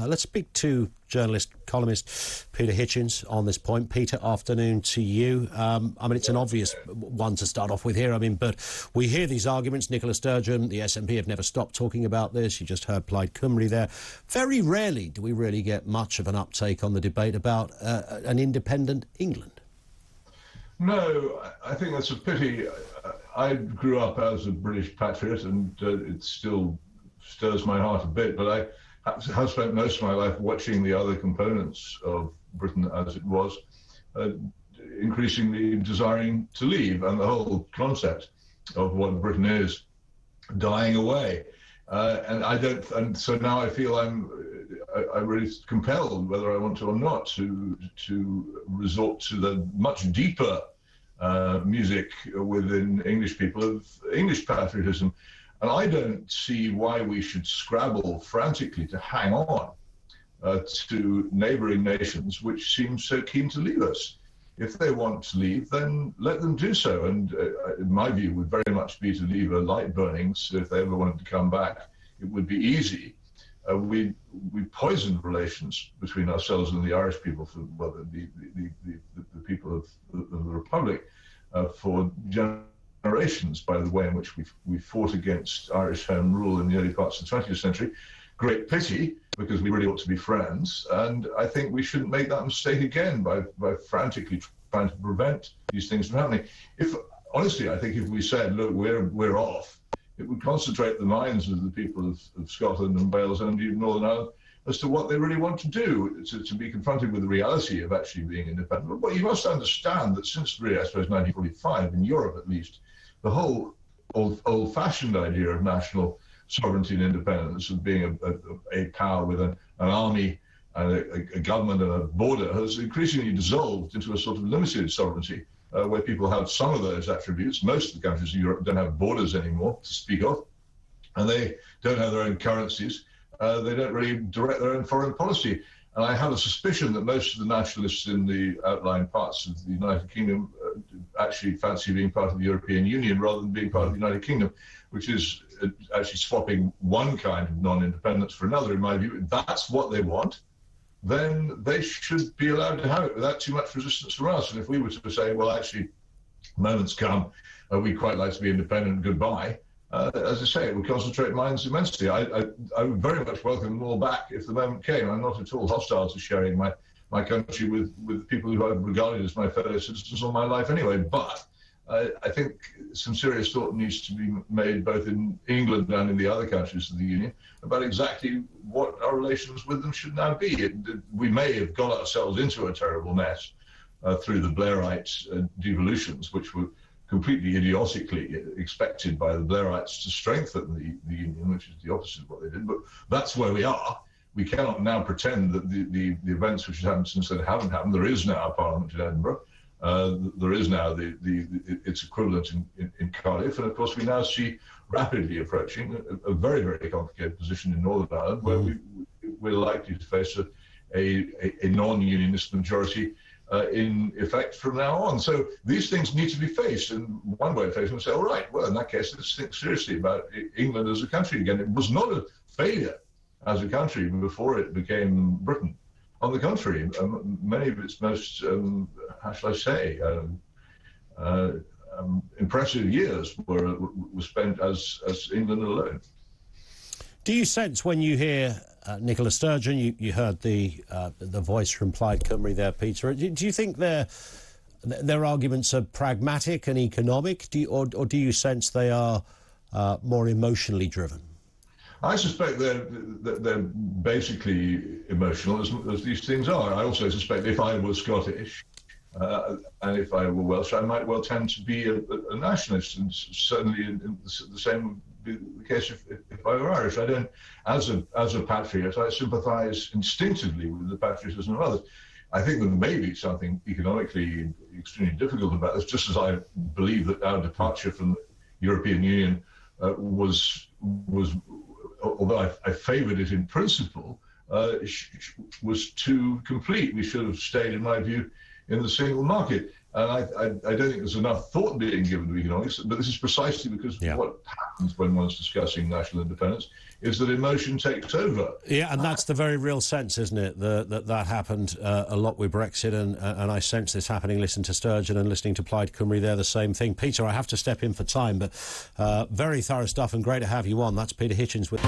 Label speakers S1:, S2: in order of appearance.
S1: Let's speak to journalist, columnist Peter Hitchens on this point. Peter, afternoon to you. I mean, it's an obvious one to start off with here. I mean, but we hear these arguments. Nicola Sturgeon, the SNP have never stopped talking about this. You just heard Plaid Cymru there. Very rarely do we really get much of an uptake on the debate about an independent England.
S2: No, I think that's a pity. I grew up as a British patriot, and it still stirs my heart a bit, but I have spent most of my life watching the other components of Britain as it was, increasingly desiring to leave, and the whole concept of what Britain is dying away. And so now I feel I'm really compelled, whether I want to or not, to resort to the much deeper music within English people of English patriotism. And I don't see why we should scrabble frantically to hang on to neighbouring nations which seem so keen to leave us. If they want to leave, then let them do so. And my view would very much be to leave a light burning, so if they ever wanted to come back, it would be easy. We poisoned relations between ourselves and the Irish people, the people of the Republic, for generations by the way in which we fought against Irish Home Rule in the early parts of the 20th century. Great pity, because we really ought to be friends, and I think we shouldn't make that mistake again by frantically trying to prevent these things from happening. Honestly, I think if we said, look, we're off, it would concentrate the minds of the people of Scotland and Wales and even Northern Ireland as to what they really want to do, to be confronted with the reality of actually being independent. But you must understand that since, really, I suppose, 1945, in Europe at least, the whole old-fashioned idea of national sovereignty and independence, of being a power with an army and a government and a border, has increasingly dissolved into a sort of limited sovereignty, where people have some of those attributes. Most of the countries in Europe don't have borders anymore to speak of, and they don't have their own currencies. They don't really direct their own foreign policy. And I have a suspicion that most of the nationalists in the outlying parts of the United Kingdom actually fancy being part of the European Union rather than being part of the United Kingdom, which is actually swapping one kind of non-independence for another, in my view. If that's what they want, then they should be allowed to have it without too much resistance from us. And if we were to say, well, actually, moments come, we'd quite like to be independent, goodbye, as I say, it would concentrate minds immensely. I would very much welcome them all back if the moment came. I'm not at all hostile to sharing my country with people who I've regarded as my fellow citizens all my life anyway. But I think some serious thought needs to be made both in England and in the other countries of the Union about exactly what our relations with them should now be. We may have got ourselves into a terrible mess through the Blairite devolutions, which were completely idiotically expected by the Blairites to strengthen the Union, which is the opposite of what they did. But that's where we are. We cannot now pretend that the events which have happened since then haven't happened. There is now a parliament in Edinburgh. There is now its equivalent in Cardiff. And of course, we now see rapidly approaching a very, very complicated position in Northern Ireland, where we're likely to face a non-unionist majority in effect from now on. So these things need to be faced, and one way of facing them is say, all right, well, in that case, let's think seriously about England as a country again. It was not a failure as a country before it became Britain. On the contrary, many of its most, how shall I say, impressive years were spent as England alone.
S1: Do you sense when you hear Nicola Sturgeon, you heard the voice from Plaid Cymru there, Peter, do you think their arguments are pragmatic and economic, or do you sense they are more emotionally driven?
S2: I suspect they're basically emotional, as these things are. I also suspect if I were Scottish and if I were Welsh, I might well tend to be a nationalist, and certainly the same would be the case if I were Irish. I don't, as a patriot, I sympathise instinctively with the patriotism of others. I think there may be something economically extremely difficult about this, just as I believe that our departure from the European Union was although I favoured it in principle, was too complete. We should have stayed, in my view, in the single market. And I don't think there's enough thought being given to economics, but this is precisely because what happens when one's discussing national independence is that emotion takes over.
S1: Yeah, and that's the very real sense, isn't it? That happened a lot with Brexit, and I sense this happening. Listening to Sturgeon and listening to Plaid Cymru, they're the same thing. Peter, I have to step in for time, but very thorough stuff and great to have you on. That's Peter Hitchens with...